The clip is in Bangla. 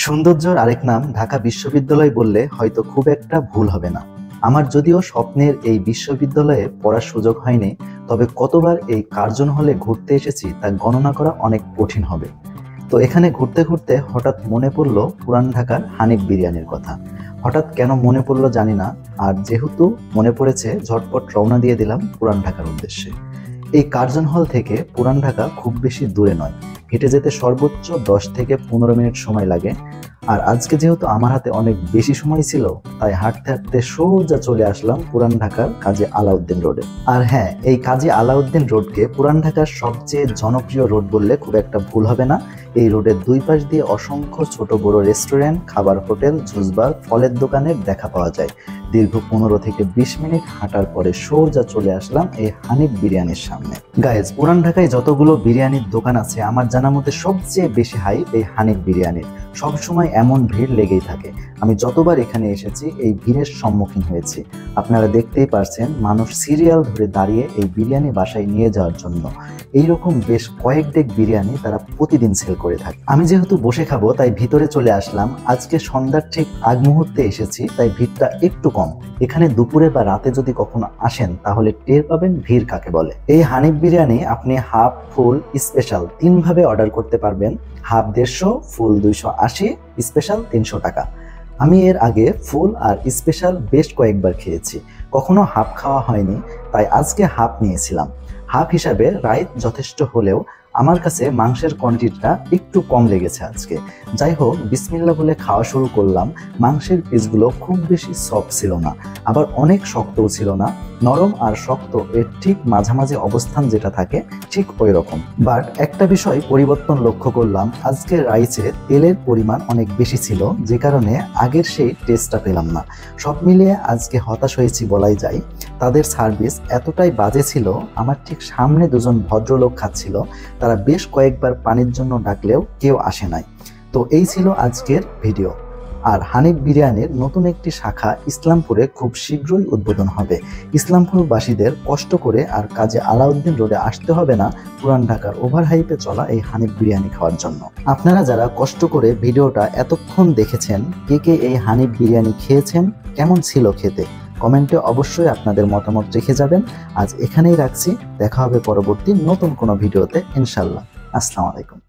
সৌন্দর্যের আরেক নাম ঢাকা বিশ্ববিদ্যালয় বললে হয়তো খুব একটা ভুল হবে না। আমার যদিও স্বপ্নের এই বিশ্ববিদ্যালয়ে পড়ার সুযোগ হয়নি, তবে কতবার এই কার্জন হলে ঘুরতে এসেছি তা গণনা করা অনেক কঠিন হবে। তো এখানে ঘুরতে ঘুরতে হঠাৎ মনে পড়লো পুরান ঢাকার হানিফ বিরিয়ানির কথা। হঠাৎ কেন মনে পড়লো জানি না, আর যেহেতু মনে পড়েছে ঝটপট রওনা দিয়ে দিলাম পুরান ঢাকার উদ্দেশ্যে। এই কার্জন হল থেকে পুরান ঢাকা খুব বেশি দূরে নয়, হেঁটে যেতে সর্বোচ্চ 10 থেকে 15 মিনিট সময় লাগে। আর আজকে যেহেতু আমার হাতে অনেক বেশি সময় ছিল, তাই হাঁটতে হাঁটতে সোজা চলে আসলাম পুরান ঢাকার কাজী আলাউদ্দিন রোডে। আর হ্যাঁ, এই কাজী আলাউদ্দিন রোডকে পুরান ঢাকার সবচেয়ে জনপ্রিয় রোড বললে খুব একটা ভুল হবে না। এই রোডের দুই পাশ দিয়ে অসংখ্য ছোট বড় রেস্টুরেন্ট, খাবার হোটেল, জুসবার, ফলের দোকানের দেখা পাওয়া যায়। দীর্ঘ 15 থেকে 20 মিনিট হাঁটার পরে সোজা চলে আসলাম এই হানিফ বিরিয়ানির সামনে। গাইজ, পুরান ঢাকায় যতগুলো বিরিয়ানির দোকান আছে আমার জানা মতে সবচেয়ে বেশি হাইপ এই হানিফ বিরিয়ানির। সবসময় এমন ভিড় লেগেই থাকে। আমি যতবার এখানে এসেছি এই ভিড়ের সম্মুখীন হয়েছি। আপনারা দেখতেই পারছেন, মানুষ সিরিয়াল ধরে দাঁড়িয়ে এই বিরিয়ানি বাসায় নিয়ে যাওয়ার জন্য। এইরকম বেশ কয়েক ডেক বিরিয়ানি তারা প্রতিদিন সেল করে থাকে। আমি যেহেতু বসে খাবো তাই ভিতরে চলে আসলাম। আজকে সন্ধ্যার ঠিক আগ মুহূর্তে এসেছি, তাই ভিড়টা একটু কম। এখানে দুপুরে বা রাতে যদি কখনো আসেন তাহলে টের পাবেন ভিড় কাকে বলে। এই হানিফ বিরিয়ানি আপনি হাফ, ফুল, স্পেশাল 3 ভাবে অর্ডার করতে পারবেন। হাফ 150, ফুল 280, স্পেশাল 300 টাকা। আমি এর আগে ফুল আর স্পেশাল বেশ কয়েকবার খেয়েছি, কখনো হাফ খাওয়া হয়নি, তাই আজকে হাফ নিয়েছিলাম। হাফ হিসাবে রাইস যথেষ্ট হলেও আমার কাছে মাংসের কোয়ান্টিটিটা একটু কম লেগেছে আজকে। যাই হোক, বিসমিল্লাহ বলে খাওয়া শুরু করলাম। মাংসের পিসগুলো খুব বেশি সফট ছিল না, আবার অনেক শক্তও ছিল না। নরম আর শক্ত এর ঠিক মাঝামাঝি অবস্থান যেটা থাকে, ঠিক ওই রকম। বাট একটা বিষয় পরিবর্তন লক্ষ্য করলাম, আজকে রাইসে তেলের পরিমাণ অনেক বেশি ছিল, যে কারণে আগের সেই টেস্টটা পেলাম না। সব মিলিয়ে আজকে হতাশ হয়েছি বলাই যায়। তাদের সার্ভিস এতটাই বাজে ছিল, আমার ঠিক সামনে দুজন ভদ্রলোক খাচ্ছিল, তারা বেশ কয়েকবার পানির জন্য ডাকলেও কেউ আসে নাই। তো এই ছিল আজকের ভিডিও। আর হানিফ বিরিয়ানির নতুন একটি শাখা ইসলামপুরে খুব শীঘ্রই উদ্বোধন হবে। ইসলামপুরবাসীদের কষ্ট করে আর কাজী আলাউদ্দিন রোডে আসতে হবে না পুরান ঢাকার ওভারহাইপে চলা এই হানিফ বিরিয়ানি খাওয়ার জন্য। আপনারা যারা কষ্ট করে ভিডিওটা এতক্ষণ দেখেছেন, কে কে এই হানিফ বিরিয়ানি খেয়েছেন, কেমন ছিল খেতে, কমেন্টে অবশ্যই আপনাদের মতামত রেখে যাবেন। আজ এখানেই রাখছি, দেখা হবে পরবর্তী নতুন কোনো ভিডিওতে ইনশাল্লাহ। আসসালামু আলাইকুম।